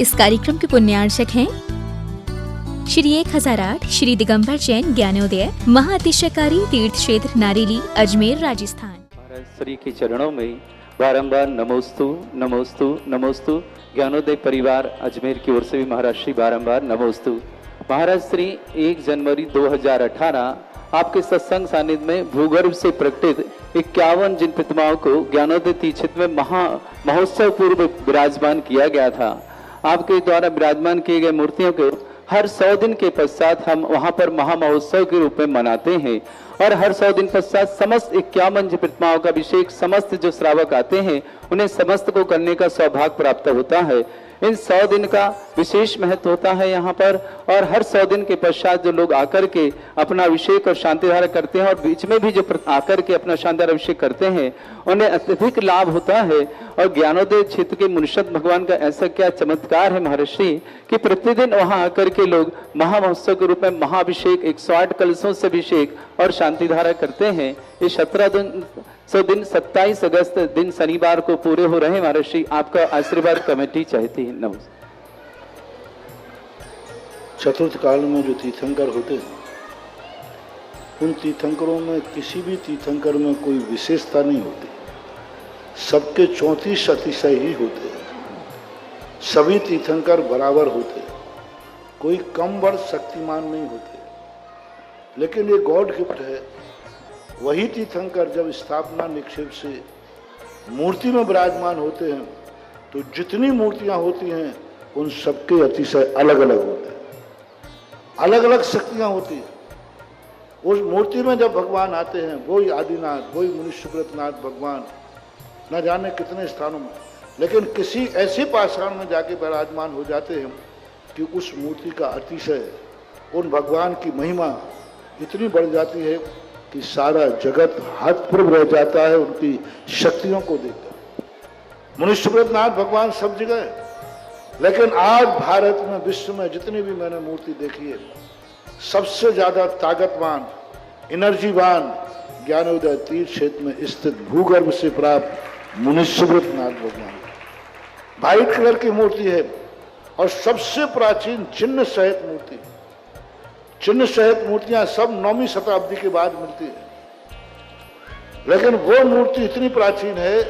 इस कार्यक्रम के पुण्यार्चक हैं श्री 1008 श्री दिगंबर जैन ज्ञानोदय महाअतिशयकारी तीर्थ क्षेत्र नारेली अजमेर राजस्थान। महाराज श्री के चरणों में बारंबार नमोस्तु नमोस्तु नमोस्तु। ज्ञानोदय परिवार अजमेर की ओर से भी महाराज श्री बारंबार नमोस्तु। महाराज श्री 1 जनवरी 2018 आपके सत्संग सानिध्य में भूगर्भ से प्रकटित 51 जिन प्रतिमाओं को ज्ञानोदय तीर्थ क्षेत्र में महोत्सव पूर्व विराजमान किया गया था। आपके द्वारा विराजमान किए गए मूर्तियों को हर 100 दिन के पश्चात हम वहां पर महामहोत्सव के रूप में मनाते हैं और हर 100 दिन पश्चात समस्त 51 प्रतिमाओं का अभिषेक समस्त जो श्रावक आते हैं उन्हें समस्त को करने का सौभाग्य प्राप्त होता है। इन 100 दिन का विशेष महत्व होता है यहाँ पर और हर 100 दिन के पश्चात जो लोग आकर के अपना अभिषेक और शांतिधारा करते हैं और बीच में भी जो आकर के अपना शांतिधारा अभिषेक करते हैं उन्हें अत्यधिक लाभ होता है। और ज्ञानोदय क्षेत्र के मुनिषद भगवान का ऐसा क्या चमत्कार है महर्षि कि प्रतिदिन वहां आकर के लोग महामहोत्सव के रूप में महाअभिषेक 108 कलशों से अभिषेक और शांतिधारा करते हैं। ये 17 दिन 27 अगस्त दिन शनिवार को पूरे हो रहे हैं। महर्षि आपका आशीर्वाद कमेटी चाहती है। नमस्कार। चतुर्थ काल में जो तीर्थंकर होते हैं उन तीर्थंकरों में किसी भी तीर्थंकर में कोई विशेषता नहीं होती, सबके 34 अतिशय ही होते हैं। सभी तीर्थंकर बराबर होते हैं, कोई कम बड़ शक्तिमान नहीं होते। लेकिन ये गॉड गिफ्ट है। वही तीर्थंकर जब स्थापना निक्षेप से मूर्ति में विराजमान होते हैं तो जितनी मूर्तियां होती हैं उन सबके अतिशय अलग अलग होते हैं, अलग अलग शक्तियां होती हैं। उस मूर्ति में जब भगवान आते हैं वही आदिनाथ, वही मुनिसुब्रतनाथ भगवान न जाने कितने स्थानों में, लेकिन किसी ऐसे पाषाण में जाके विराजमान हो जाते हैं कि उस मूर्ति का अतिशय, उन भगवान की महिमा इतनी बढ़ जाती है कि सारा जगत हतप्रभ रह जाता है उनकी शक्तियों को देखकर। मुनिसुब्रतनाथ भगवान सब जगह है, लेकिन आज भारत में, विश्व में जितनी भी मैंने मूर्ति देखी है सबसे ज्यादा ताकतवान, एनर्जीवान ज्ञानोदय तीर्थ क्षेत्र में स्थित भूगर्भ से प्राप्त मुनिसुब्रतनाथ भगवान। व्हाइट कलर की मूर्ति है और सबसे प्राचीन चिन्ह सहित मूर्ति। चिन्ह सहित मूर्तियां सब 9वीं शताब्दी के बाद मिलती है, लेकिन वो मूर्ति इतनी प्राचीन है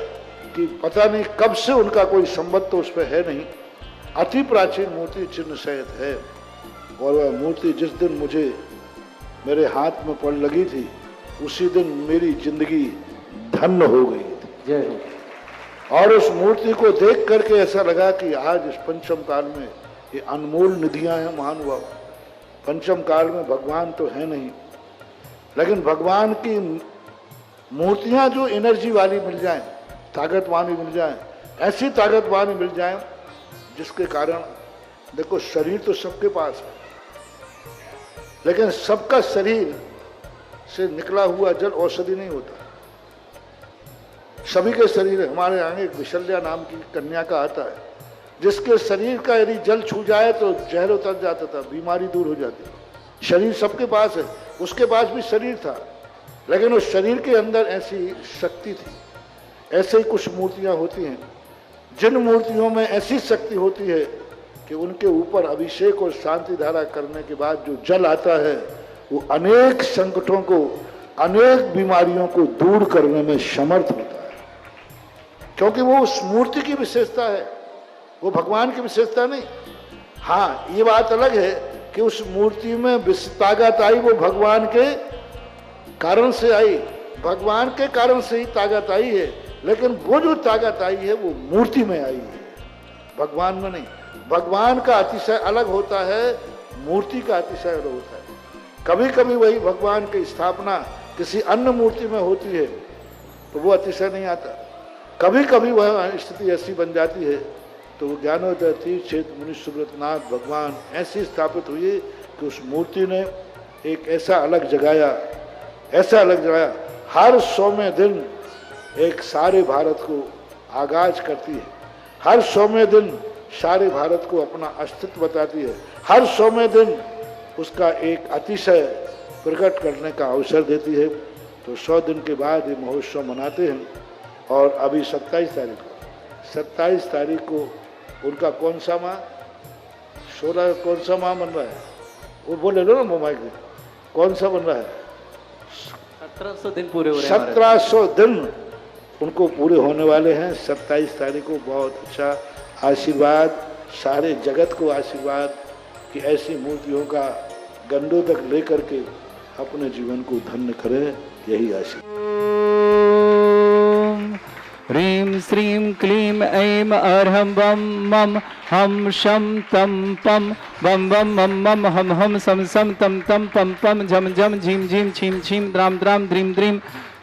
कि पता नहीं कब से उनका कोई संबंध तो उस पर है नहीं। अति प्राचीन मूर्ति चिन्ह सहित है और वह मूर्ति जिस दिन मुझे मेरे हाथ में पड़ लगी थी उसी दिन मेरी जिंदगी धन्य हो गई थी। और उस मूर्ति को देख करके ऐसा लगा कि आज इस पंचम काल में ये अनमोल निधियां हैं महानुभाव। पंचम काल में भगवान तो है नहीं, लेकिन भगवान की मूर्तियां जो एनर्जी वाली मिल जाएं, ताकतवानी मिल जाएं, ऐसी ताकतवानी मिल जाएं जिसके कारण, देखो शरीर तो सबके पास है, लेकिन सबका शरीर से निकला हुआ जल औषधि नहीं होता। सभी के शरीर, हमारे यहाँ एक विशल्या नाम की कन्या का आता है जिसके शरीर का यदि जल छू जाए तो जहर उतर जाता था, बीमारी दूर हो जाती। शरीर सबके पास है, उसके पास भी शरीर था, लेकिन उस शरीर के अंदर ऐसी शक्ति थी। ऐसे ही कुछ मूर्तियां होती हैं जिन मूर्तियों में ऐसी शक्ति होती है कि उनके ऊपर अभिषेक और शांति धारा करने के बाद जो जल आता है वो अनेक संकटों को, अनेक बीमारियों को दूर करने में समर्थ होता है, क्योंकि वो उस मूर्ति की विशेषता है, वो भगवान की विशेषता नहीं। हाँ, ये बात अलग है कि उस मूर्ति में ताकत आई वो भगवान के कारण से आई, भगवान के कारण से ही ताकत आई है, लेकिन वो जो ताकत आई है वो मूर्ति में आई है, भगवान में नहीं। भगवान का अतिशय अलग होता है, मूर्ति का अतिशय अलग होता है। कभी कभी वही भगवान की स्थापना किसी अन्य मूर्ति में होती है तो वो अतिशय नहीं आता, कभी कभी वह स्थिति ऐसी बन जाती है तो वो ज्ञानोदय तीर्थ क्षेत्र मुनिसुब्रतनाथ भगवान ऐसी स्थापित हुई कि उस मूर्ति ने एक ऐसा अलग जगाया, ऐसा अलग जगाया। हर 100वें दिन एक सारे भारत को आगाज करती है, हर 100वें दिन सारे भारत को अपना अस्तित्व बताती है, हर 100वें दिन उसका एक अतिशय प्रकट करने का अवसर देती है। तो 100 दिन के बाद ये महोत्सव मनाते हैं और अभी 27 तारीख को उनका कौन सा माह, 16 कौन सा माह बन रहा है? वो बोले लो ना मोबाइल में, कौन सा बन रहा है? 1700 दिन पूरे हो रहे हैं। 1700 दिन उनको पूरे होने वाले हैं 27 तारीख को। बहुत अच्छा आशीर्वाद, सारे जगत को आशीर्वाद कि ऐसी मूर्तियों का गंडों तक लेकर के अपने जीवन को धन्य करे, यही आशीर्वाद। ह्रीं श्रीं क्लीं ऐं अर्हं बम मम हम शम तम पम बम बम मम मम हम हम सम सम तम तम पम पम झम झम झीम झीम छीम छीम द्राम द्राम द्रीम द्रीम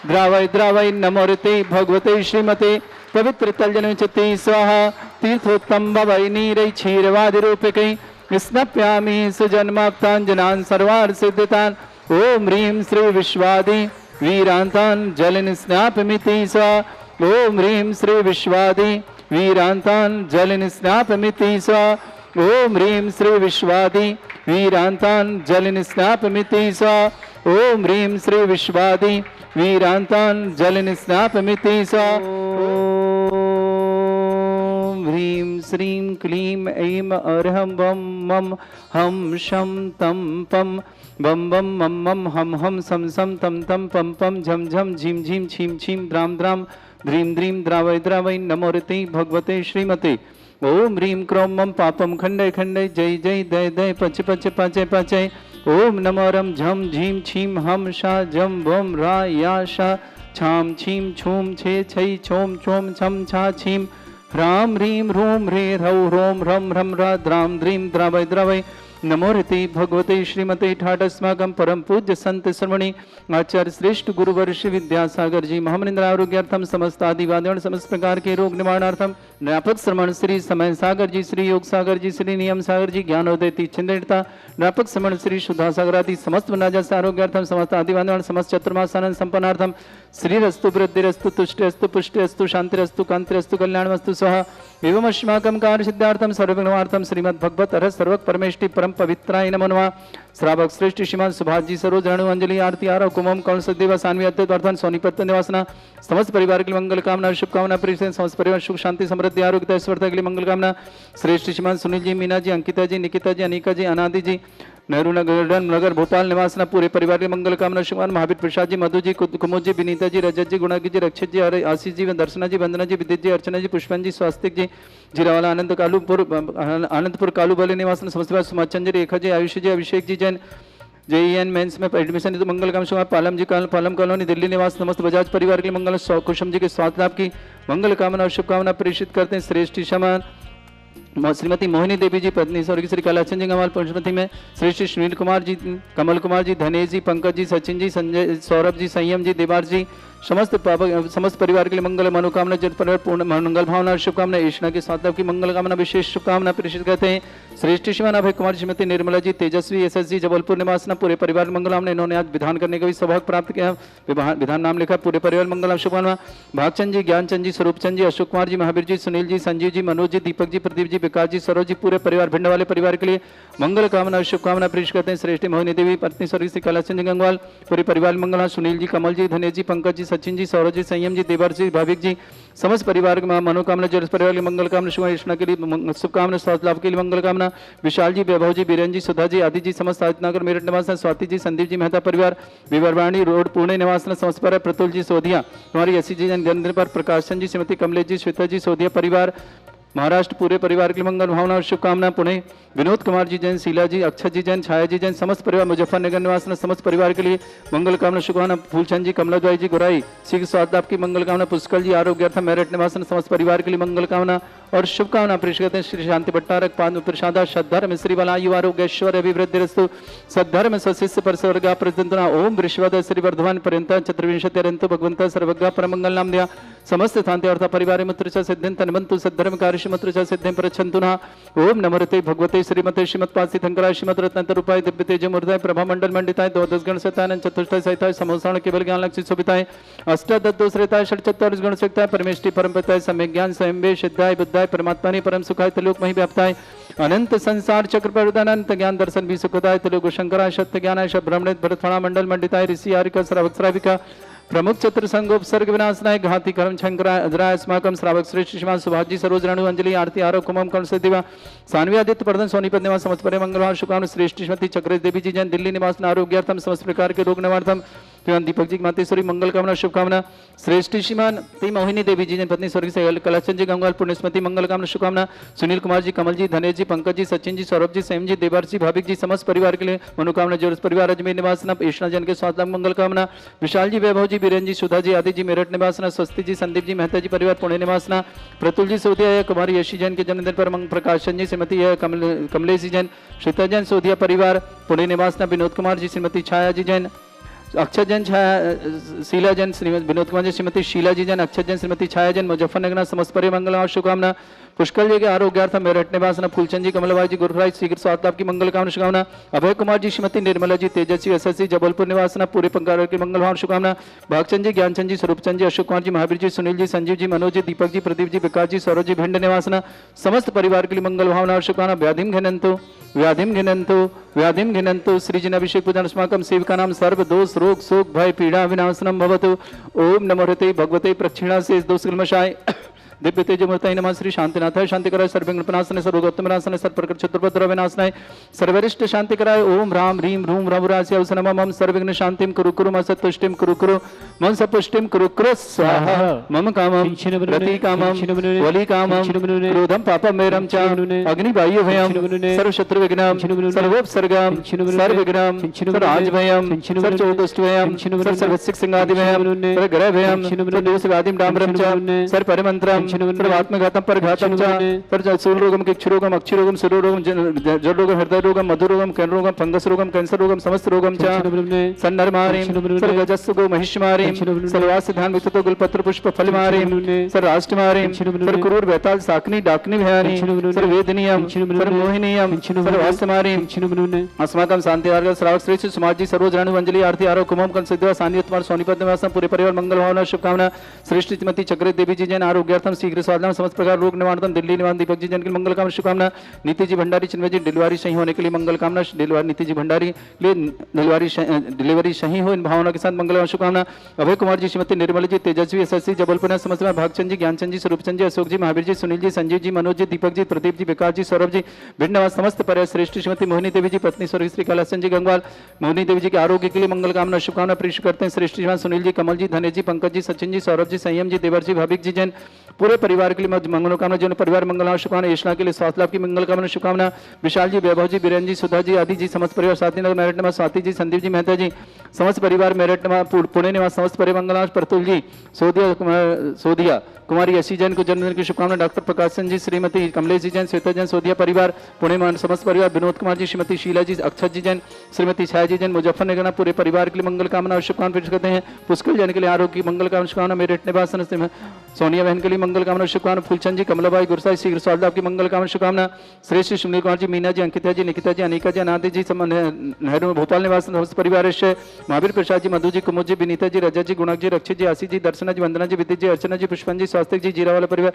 द्रावय द्रावय नमोरते भगवते श्रीमते पवित्र तलजनोचिते स्वाहा तीर्थोत्तम भवै नीरै क्षीरवादिरूपिकै स्नप्यामि सुजन्माप्ताञ्जनान् सर्वार्थ सिद्धितान्। ओम ह्रीं श्री विश्वादि वीरान्तान् जलिन स्नापमिति स्वाहा। ओम ह्रीं श्री विश्वादि वीरान्तान् जलिन स्नापमिति स्वाहा। ओम ह्रीं श्री विश्वादि वीरान्तान् जलिन स्नापमिति स्वाहा। ओम ह्रीं श्री विश्वादि वीरान्तान् जलिन स्नापमिति स्वाहा। ओम ह्रीं श्रीं क्लीं ऐं अर्हं बम मम हम शम तम पम बम बम मम मम हम हम सम सम तम तम पम पम झम झम झीम झीम छीम छीम द्राम द्राम ध्रीम द्रीम द्रावय द्रावय नमोरते भगवते श्रीमते। ओम ह्रीं क्रोम मम पापम खंडय खंडय जय जय दय दय पच पच पाचय पाचय। ओम नमोरम झम झीम छीम हम शा जम भम रा या शा छाम छीम छूम छे छै छोम छोम छम छा छीम ह्राम ह्रीं ह्रूम ह्रे ह्रौ ह्रोम ह्रम ह्रम रा द्राम द्रीम द्रावय द्रावय नमोरते भगवते श्रीमते। ठाटस्माकं परम पूज्य संत श्रमणी आचार्य श्रेष्ठ गुरुवर्ष विद्यासागर जी महामनिंद्र आरोग्यार्थम समस्त आदिवादियों समस्त प्रकार के रोग निवारणार्थम व्यापक श्रमण श्री समय सागर जी, श्री योग सागर जी, श्री नियम सागर जी, ज्ञानोदय तीर्थता व्यापक श्रमण श्री शुद्धा सागर आदि समस्त वनाजस आरोग्यार्थम समस्त आदिवादियों समस्त चतुर्मासान संपन्नार्थम श्रीरस्तु वृद्धिरस्तु तुष्टिरस्तु पुष्टिरस्तु शांतिरस्तु कांतिरस्तु कल्याणमस्तु स्वाहा। एवं अस्माकं कार्य सिद्धार्थम सर्वविघ्नार्थम श्रीमद् भगवत अरहत सर्वक परमेष्टि परम पवित्राय नमो नमः। श्रावक श्रेष्ठ श्रीमान सुभाष जी सरोज रणु अंजलि आरती आरव कुमम कौन सदेव सान्वी अत्यर्थन सोनीपत निवासना समस्त परिवार के लिए मंगल कामना शुभकामना प्रेषण समस्त परिवार सुख शांति समृद्धि आरोग्य ऐश्वर्य के लिए मंगल कामना। श्रेष्ठ श्रीमान सुनील जी, मीना जी, अंकिता जी, निकिता जी, अनिका जी, अनादि जी, नेहरू नगर भोपाल निवासना पूरे परिवार के मंगल कामना शुभकामना। महावीर प्रसाद जी, मधु जी, कुमुद जी, विनीता जी, रजत जी, गुणा जी, रक्षित जी, आशीष जी, दर्शना जी, वंदना जी, विद्युत जी, अर्चना जी, पुष्पन जी, स्वास्तिक जी, जीरावाला आनंदपुर कालूबली निवासन समस्त सुमाचंद जी, रेखा जी, आयुष जी, अभिषेक जी, जैन JEN मेंस में एडमिशन तो मंगल काम शुभ। पालम जी पालम कॉलोनी दिल्ली निवास समस्त बजाज परिवार के लिए मंगल कुशम जी के स्वास्थ्य लाभ की मंगल कामना और शुभकामना प्रेषित करते हैं। श्रेष्ठ शमान श्रीमती मोहिनी देवी जी पत्नी स्वर्गीय श्री कैलाशन जी कमाल पंचमती में श्रेष्ठ सुनील कुमार जी, कमल कुमार जी, धनेश जी, पंकज जी, सचिन जी, संजय, सौरभ जी, संयम जी, देवार जी समस्त परिवार के लिए मंगल मनोकामना जन परिवार पूर्ण मंगल भावना शुभकामना। ईष्णा के साथ की मंगल कामना विशेष शुभकामना प्रेषित करते हैं। श्रेष्ठ शिवान अभय कुमार, श्रीमती निर्मला जी, तेजस्वी SSG जबलपुर निवासना पूरे परिवार मंगल। इन्होंने आज विधान करने का भी सौभाग्य प्राप्त किया, विधान नाम लिखा, पूरे परिवार मंगल शुभकामना। भागचंद जी, ज्ञानचंद जी, स्वरूपचंद जी, अशोक कुमार जी, महावीर जी, सुनील जी, संजीव जी, मनोज जी, दीपक जी, प्रदीप जी, विकास जी, सरोज जी पूरे परिवार भिंड वाले परिवार के लिए मंगल कामना शुभकामना प्रेषित करते हैं। श्रेष्ठ मोहिनी देवी पत्नी स्वर्गीय श्री कैलाशन जी गंगवाल पूरे परिवार मंगल। सुनील जी, कमल जी, धनेश जी, पंकज जी, सचिन जी, सौरभ जी, संयम जी, देवर जी, भाविक जी समस्त परिवार के मनोकामना जो परिवार के मंगल कामना शुभ के लिए शुभकामना स्वास्थ्य लाभ के लिए मंगल कामना। विशाल जी, वैभव जी, बीरेन जी, सुधा जी, आदि जी समस्त आदित्यनगर मेरठ निवास, स्वाति जी, संदीप जी, मेहता परिवार विवरवाणी रोड पुणे निवास समस्त परिवार, प्रतुल जी सोधिया हमारी SC जी गंधर पर, प्रकाशन जी, श्रीमती कमलेश जी, श्वेता जी सोधिया परिवार महाराष्ट्र पूरे परिवार के लिए मंगल भावना और शुभकामना। पुणे विनोद कुमार जी जैन, शीला जी, अक्षत जी जैन, छाया जी जैन समस्त परिवार मुजफ्फरनगर निवास समस्त परिवार के लिए मंगल कामना शुभकामना। फूलचंद जी, कमलाद्वाई जी, गुराई शीघ्र स्वास्थ्य आपकी मंगल कामना। पुष्कल जी आरोग्यार्थ मेरठ निवास समस्त परिवार के लिए मंगल कामना और शुभकामना प्रेषित करते हैं। श्री शांति भट्टारक पाद प्रसादा सद्धर्म श्री बलायु आरोग्यश्वर अभिवृद्धिरस्तु सद्धर्म सशिष्य पर स्वर्गा प्रजंतना। ओम वृषभद श्री वर्धमान पर्यंत चतुर्विंशति अरंतु भगवंत सर्वज्ञ परमंगल नाम दिया समस्त शांति अर्थ परिवार मुत्र च सिद्धिं तन्वन्तु सद्धर्म कार्य मुत्र च सिद्धिं प्रच्छन्तुना। ओम नमोते भगवते श्रीमते श्रीमत्पाद शंकराय श्रीमद रत्नतरूपाय दिव्य तेज मूर्धाय प्रभा मंडल मंडिताय द्वादश गण सतानंद चतुष्टय सहिताय समोसाण केवल ज्ञान लक्ष्य शोभिताय अष्टादश दोषरेताय षट्चत्वारिश गण सकताय परमेष्टि परम पिताय सम्यक ज्ञान स्वयं वे सिद्धाय बुद्धाय परमात्मा ने परम सुखाय त्रिलोक मही व्याप्ताय अनंत संसार चक्र पर अनंत ज्ञान दर्शन भी सुखदाय त्रिलोक शंकराय सत्य ज्ञानाय ब्रह्मणित भरत फणा मंडल मंडिताय ऋषि आरिका श्रावक श्राविका प्रमुख चतुर संगोपसर्ग विनाशनाय घाति कर्म शंकराय अजराय अस्माकं श्रावक श्रेष्ठ श्रीमान सुभाजी सरोज रणु अंजलि आरती आरो कुमम कर्ण से दिवा सान्वी आदित्य प्रदन सोनीपत निवास समस्त परे मंगलवार शुभकामना श्रेष्ठ श्रीमती चक्रेश देवी जी जैन दिल्ली निवास आरोग्यार्थम समस्त प्रकार के रोग निवारणार्थम दीपक जी मातेश्वरी मंगल कामना शुभकामना श्रेष्ठ श्रीमान ती मोहिनी देवी जी जैन पत्नी स्वर्गीय से कलाचंद जी गंगवाल पुण्यस्मृति मंगल कामना शुभकामना सुनील कुमार जी कमल जी धनेश जी पंकज जी सचिन जी सौरभ जी सेम जी देवर जी भाविक जी समस्त परिवार के लिए मनोकामना जोरस परिवार अजमेर निवासना ईष्णा जन के स्वास्थ्य मंगल कामना विशाल जी वैभव जी बीरेन जी सुधा जी आदि जी मेरठ निवासना स्वस्ति जी संदीप जी मेहता जी परिवार पुणे निवासना प्रतुल जी सोधिया कुमारी यशी जैन के जन्मदिन पर मंग प्रकाशन जी श्रीमती कमलेश जी जैन श्वेता जैन सोधिया परिवार पुणे निवासना विनोद कुमार जी श्रीमती छाया जी जैन अक्षय जैन छाया शीला जैन श्रीमती विनोद कुमार जी श्रीमती शीला जी जैन अक्षय जैन श्रीमती छाया जैन मुजफ्फरनगर समस्त परि मंगल और शुभकामना पुष्कल जी के आरोग्यार्थ मेरठ निवासना फूलचंद जी कमलवाई जी गुरुराज शीघ्र स्वास्थ्य की मंगल कामना शुभकामना अभय कुमार जी श्रीमती निर्मला जी तेजस्वी एसएससी जबलपुर निवासना पूरे परिवार की मंगल और शुभकामना भागचंद जी ज्ञानचंद जी स्वरूपचंद जी अशोक कुमार जी महावीर जी सुनील जी संजीव जी मनोज जी दीपक जी प्रदीप जी विकास जी सौरभ जी भिंड निवासना समस्त परिवार के लिए मंगल भावना और शुभकामना व्याधिम घिनंतु श्रीजन अभिषेक पूजन अस्माकं सेविका नाम सर्व दोष रोग शोक भय पीड़ा विनाशनम भवतु ओम नमो हृते भगवते प्रक्षिणा से दोष कल्मषाय दिव्य तेजमूर्तये नमः श्री शांतिनाथाय शांतिकराय सर्वविघ्नप्रणाशनाय सर्वोत्तमनाशनाय सर्वप्रकृत चतुर्भद्र विनाशनाय सर्वरिष्ट शांतिकराय ओम राम ह्रीं ह्रूं रघुरास्य अवसनम मम सर्वविघ्न शांतिं कुरु कुरु मम सत्तुष्टिं कुरु कुरु मम सपुष्टिं कुरु कुरु स्वाहा मम कामं रति कामं वली कामं क्रोधं पापं मेरं च अग्निवायु भयं सर्वशत्रु विघ्नं सर्वोपसर्गं सर्वविघ्नं सर्वराजभयं सर्वचोदुष्टभयं सर्वसिक सिंहादि भयं सर्वग्रह भयं सर्वदोषवादिं डाम्बरं च सर्वपरिमन्त्रं सर्वात्मघातम परघातम च सूलरोगम किक्षुरोगम अक्षुरोगम सुरोगम जडरोगम हृदयरोगम मधुरोगम कैनरोगम फंगस रोगम कैंसर रोगम समस्त रोगम च सन्नरमारिं सर्वजस्सुगो महिष्मारिं सर्वास्य ध्यान विततो गुलपत्र पुष्प फलमारिं सर्वाष्टमारिं सर्वक्रूर वैताल साकनी डाकनी भयानि सर्ववेदनीयं सर्वमोहिनीयं सर्वास्यमारिं अस्माकं शांतिहार्ग श्रावक श्रेष्ठ समाज जी सरोज रणु अंजलि आरती आरो कुमम कन सिद्धवा सानिध्य तुम्हार सोनीपत निवास पूरे परिवार मंगल भावना शुभकामना श्रेष्ठ श्रीमती चक्रेश देवी जी जैन आरोग्यार्थम शीघ्र स्वास्थ्य समस्त प्रकार रोग निवारण दिल्ली निवास दीपक जी जन के मंगल कामना शुभकामना नीति जी भंडारी चिन्मय जी डिलीवरी सही होने के लिए मंगल कामना नीति जी भंडारी लिए डिलीवरी सही हो इन भावना के साथ मंगल शुभकामना अभय कुमार जी श्रीमती निर्मल जी तेजस्वी एसएससी जबलपुर समस्त भागचंद जी ज्ञानचंद जी स्वरूपचंद जी अशोक जी महावीर जी सुनील जी संजीव जी मनोज जी दीपक जी प्रदीप जी विकास जी सौरभ जी भिंड निवास समस्त परिवार श्रेष्ठ श्रीमती मोहिनी देवी जी पत्नी स्वर्गीय श्री कैलासन जी गंगवाल मोहिनी देवी जी के आरोग्य के लिए मंगल कामना शुभकामना प्रेषित करते हैं श्रेष्ठ श्रीमान सुनील जी कमल जी धनेश जी पंकज जी सचिन जी सौरभ जी संयम जी देवर जी भाविक जी जैन पूरे परिवार के लिए मंगल कामना जो परिवार मंगल शुभकामना ईष्णा के लिए स्वास्थ्य लाभ की मंगल कामना शुभकामना विशाल जी वैभव जी बीरेन जी सुधा जी आदि जी समस्त परिवार साथी नगर मेरठ निवास स्वाति जी संदीप जी मेहता जी समस्त परिवार मेरठ पुणे निवास समस्त परिवार मंगल प्रतुल जी सोधिया कुमारी यशी जैन को जन्मदिन की शुभकामना डॉक्टर प्रकाशन जी श्रीमती कमलेश जी जैन श्वेता जैन सोधिया परिवार पुणे में समस्त परिवार विनोद कुमार जी श्रीमती शीला जी अक्षत जी जैन श्रीमती छाया जी जैन मुजफ्फरनगर पूरे परिवार के लिए मंगल कामना और शुभकामना पेश करते हैं पुष्कल जैन के लिए आरोग्य मंगल कामना शुभकामना मेरठ निवास सोनिया बहन के लिए मंगल कामना शुभकामना फूलचंद जी कमलाबाई गुरसाई शीघ्र स्वास्थ्य आपकी मंगल कामना शुभकामना श्रेष्ठ सुनील कुमार जी मीना जी अंकिता जी निकिता जी अनिका जी अनादि जी नेहरू भोपाल निवास परिवार महावीर प्रसाद जी मधु जी कुमुद जी विनीता जी रजा जी गुणक जी रक्षित जी आशी जी दर्शना जी वंदना जी विद्युत जी अर्चना जी पुष्पन जी स्वास्थ्य जी जीरा वाला परिवार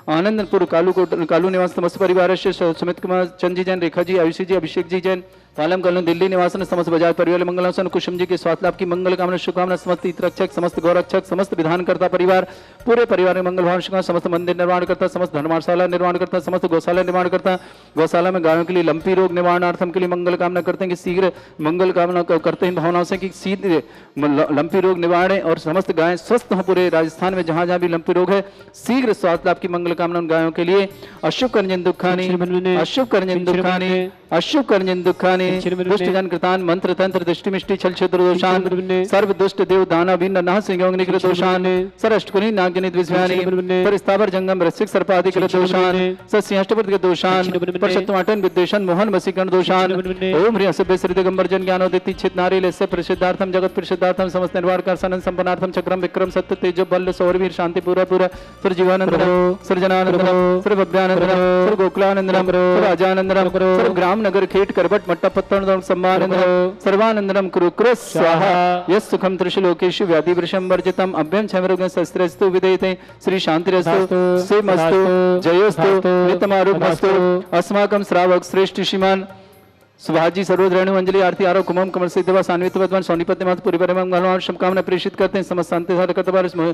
आनंदपुर कालू निवास समस्त परिवार सुमित कुमार चंद जी जैन रेखा जी आयुषी जी अभिषेक जी जैन पालम कलन दिल्ली निवासन समस्त बाजार परिवार मंगलासन कुसुम जी के स्वास्थ्य लाभ की मंगल कामना शुभकामना समस्त हितरक्षक समस्त गौरक्षक समस्त विधानकर्ता परिवार पूरे परिवार में मंगल भावना शुभकामना समस्त मंदिर निर्माण करता समस्त धर्मशाला निर्माण करता समस्त गौशाला निर्माण करता गौशाला में गायों के लिए लंपी रोग निवारणार्थम के लिए मंगल कामना करते हैं कि शीघ्र मंगल कामना करते हैं भावनाओं से कि सीधे लंपी रोग निवारण और समस्त गायें स्वस्थ हों पूरे राजस्थान में जहां जहां भी लंपी रोग है शीघ्र स्वास्थ्य लाभ की मंगल कामना उन गायों के लिए अशुभ करजन दुखानी अशुभ करजन दुखानी अशुभ करजन दुखानी दुष्ट जन कृतान मंत्र तंत्र दृष्टि मिष्टि छल छिद्र दोषान सर्व दुष्ट देव दाना बिन नाह सिंह निकृत दोषान सर अष्टकुनी नागजनित विषयानि पर स्थावर जंगम रसिक सर्पादि कृत दोषान सस्याष्टप्रद के दोषान पर शत्रुआटन विद्वेषण मोहन वसीकरण दोषान ओम ह्रीं असभ्य श्री दिगंबर जन ज्ञानोदिति चित नारी लेस्य प्रसिद्धार्थम जगत प्रसिद्धार्थम समस्त निर्वाण कारसन संपन्नार्थम चक्रम विक्रम सत्य तेज बल सौरवीर शांति पूरा पूरा सर जीवानंद सर जनानंद सर भव्यानंद सर गोकुलानंद सर अजानंद सर ग्राम नगर खेट करबट मट्टा पत्तन सम्मानंद सर्वानंदनम कुरु कुरु स्वाहा यस् सुखम त्रिशलोकेषु व्याधि वृषम वर्जितम अभ्यम क्षमरोगं शस्त्रस्तु विदेते श्री शांतिरस्तु सेमस्तु जयोस्तु नितमारुगमस्तु अस्माकं श्रावक श्रेष्ठ श्रीमान सुभाजी सरोज रेणु अंजलि आरती आरोप कुमम कमल सिद्धवा सान्वित वर्धमान सोनीपत मात पूरी परिमंगल शुभकामना प्रेषित करते हैं। समस्त शांति साधक कर्तव्य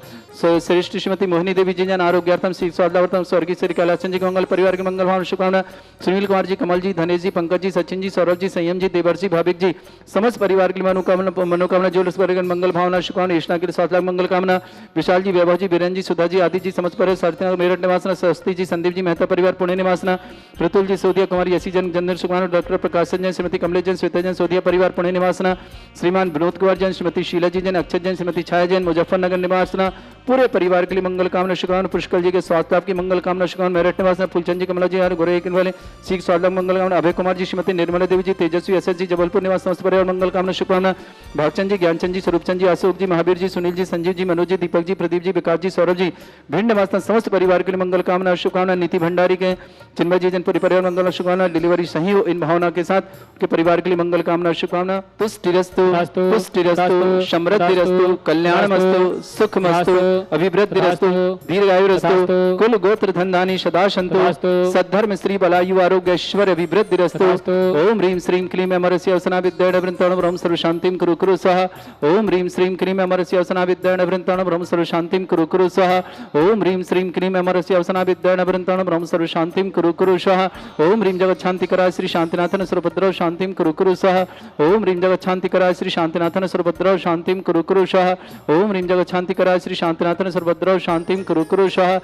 श्रेष्ठ श्रीमती मोहिनी देवी जी जन आरोग्यार्थम श्री स्वादावर्तम स्वर्गीय श्री कैलासन जी के मंगल परिवार के मंगल भावना शुभकामना। सुनील कुमार जी, कमल जी, धनेश जी, पंकज जी, सचिन जी, सौरभ जी, संयम जी, देवर जी, भाविक जी, समस्त परिवार के लिए मनोकामना ज्वेलर्स मंगल भावना शुभकामना। कृष्णा के लिए 7 लाख मंगल कामना। विशाल जी, वैभव जी, बीरेन जी, सुधा जी, आदि जी, समस्त परिवार सारथी मेरठ निवासना। सरस्वती जी, संदीप जी, मेहता परिवार पुणे निवासना। प्रतुल जी, सोदिया कुमार, यसी जन जनरल शुभकामना। डॉक्टर प्रकाश जैन, श्रीमती कमलेश जैन, श्वेता जैन, सोदिया परिवार पुणे निवासना। श्रीमान विनोद कुमार जैन, श्रीमती शीला जी जैन, अक्षत जैन, श्रीमती छाया जैन, मुजफ्फरनगर निवासना। पूरे परिवार के लिए मंगल कामना शुभकामना। पुष्कल जी के स्वास्थ्य लाभ की मंगल कामना शुभकामना। मेरठ निवासना। फुलचंद जी, कमला जी, गोरे वाले सीख स्वास्थ्य मंगल कामना। अभय कुमार जी, श्रीमती निर्मला देवी जी, तेजस्वी एस जी, जबलपुर निवास, समस्त परिवार मंगल कामना शुभकामना। भागचंद जी, ज्ञानचंद जी, स्वरूपचंद जी, अशोक जी, महावीर जी, सुनील जी, संजीव जी, मनोज जी, दीपक जी, प्रदीप जी, विकास जी, सौरभ जी, भिंड निवासना। समस्त परिवार के लिए मंगल कामना शुभकामना। नीति भंडारी के चिन्मय जी जन पूरी परिवार मंगल शुभकामना। डिलीवरी सही हो इन भावना के साथ उनके परिवार के लिए मंगल कामना शुभकामना। पुष्टिरस्तु पुष्टिरस्तु समृद्धिरस्तु कल्याणमस्तु सुखमस्तु अभिवृद्धिरस्तु दीर्घायुरस्तु कुल गोत्र धनधानी सदा सन्तु सद्धर्म श्री बलायु आरोग्य ऐश्वर्य अभिवृद्धिरस्तु। ओम ह्रीं श्रीं क्लीं अमरस्य अवसना विद्येण वृन्ताणं ब्रह्म सर्व शांतिं कुरु कुरु स्वाहा। ओम ह्रीं श्रीं क्लीं अमरस्य अवसना विद्येण वृन्ताणं ब्रह्म सर्व शांतिं कुरु कुरु स्वाहा। ओम ह्रीं श्रीं क्लीं अमरस्य अवसना विद्येण वृन्ताणं ब्रह्म सर्व शांतिं कुरु कुरु स्वाहा। ओम ह्रीं जगत शांतिकराय श्री शांतिनाथन सर्वभद्रव शांतिं कुरु कुरु स्वाहा। ओम ह्रीं जगत शांतिकराय श्री शांतिनाथन सर्वभद्रव शांतिं कुरु कुरु स्वाहा। ओम ह्रीं जगत शांतिकराय श्री शांतिनाथन सर्वभद्रव शांतिं कुरु कुरु स्वाहा।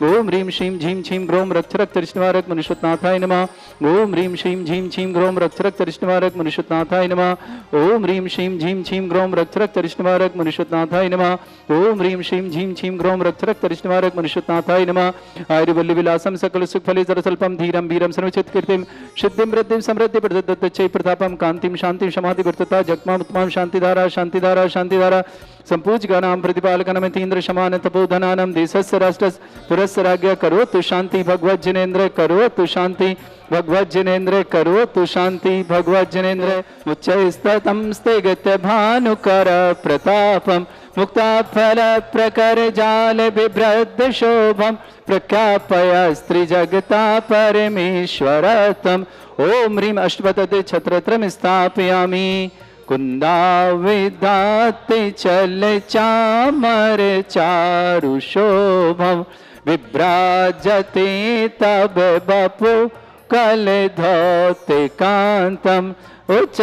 ओम ह्रीं श्रीं झीं छीं ग्रोम रक्षरक चरिष्णवारक मनुष्यनाथाय नमः। ओम ह्रीं श्रीं झीं छीं ग्रोम रक्षरक चरिष्णवारक मनुष्यनाथाय नमः। ओम ह्रीं श्रीं झीं छीं ग्रोम रक्षरक चरिष्णवारक मनुष्यनाथाय नमः। ओम ह्रीं श्रीं झीं छीं ग्रोम रक्षरक चरिष्णवारक मनुष्यनाथाय नमः। आयुर्वल्ली विलासम सकल सुखफले सरसल्पम धीरम वीरम सर्वचित कीर्तिम सिद्धिं वृद्धिं समृद्धि प्रदत्तच्चै प्रतापम कांतिम शांतिं समाधि वर्तता जगमाम उत्तमां शांतिधारा शांतिधारा शांतिधारा संपूज्यनाम प्रतिपालकनम तीन्द्र शमान तपोधनानम देशस्य राष्ट्रस्य पुरस्य राज्ञ करोतु शांति भगवत जिनेन्द्र करोतु शांति भगवत जिनेन्द्र करोतु शांति भगवत जिनेन्द्र उच्चैस्ततं स्थिगत भानुकर प्रतापम मुक्ताफल प्रकर जाल बिभ्रद शोभम प्रख्यापय स्त्री जगता परमेश्वरतम। ओम ह्रीं अष्टपद छत्रत्रम स्थापयामि कुन्दाविदाते चल चामर चारु शोभम विभ्राजते तब बपु कल धोते कांतम उच्च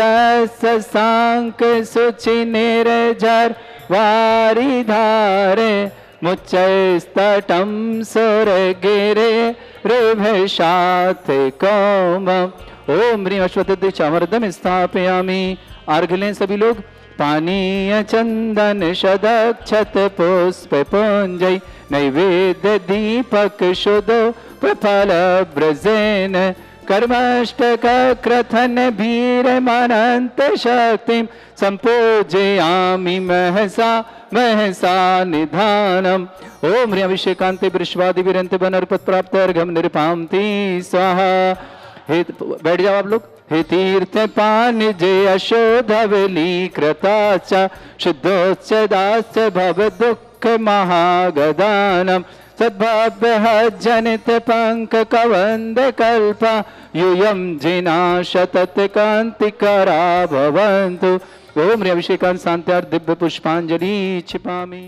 सांक सुचि निर्जर वारिधारे मुच्चैस्तटं सुरगिरे ऋभशाते कौमम। ओम ह्रीं अश्वत्थ चामरदम स्थापयामि। अर्घ्य लें सभी लोग। पानीय चंदन शदक्षत पुष्प पुंजय नैवेद्य दीपक शुद्धो प्रफल ब्रजेन कर्मष्टक क्रथन भीर मनंत शक्तिं संपूजयामि महसा महसा निधानम। ओम ह्रीं अभिषेकांते वृषवादि विरंत बनर्पत प्राप्त अर्घ्यम निर्पामति स्वाहा। बैठ जाओ आप लोग। हे तीर्थ पान जय अशोधवली कृताच शुद्धोच्चदाच भव दुख महागदानम सद्भव्य जनित पंक कवंद कल्पा यूयम जिना शतत कांतिकरा भवन्तु। ओम ह्रीं अभिषेकांत शांत्यार्थ दिव्य पुष्पांजलि क्षिपामि।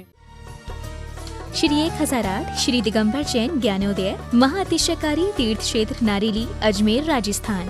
श्री 1008 श्री दिगंबर जैन ज्ञानोदय महाअतिशयकारी तीर्थ क्षेत्र नारेली अजमेर राजस्थान।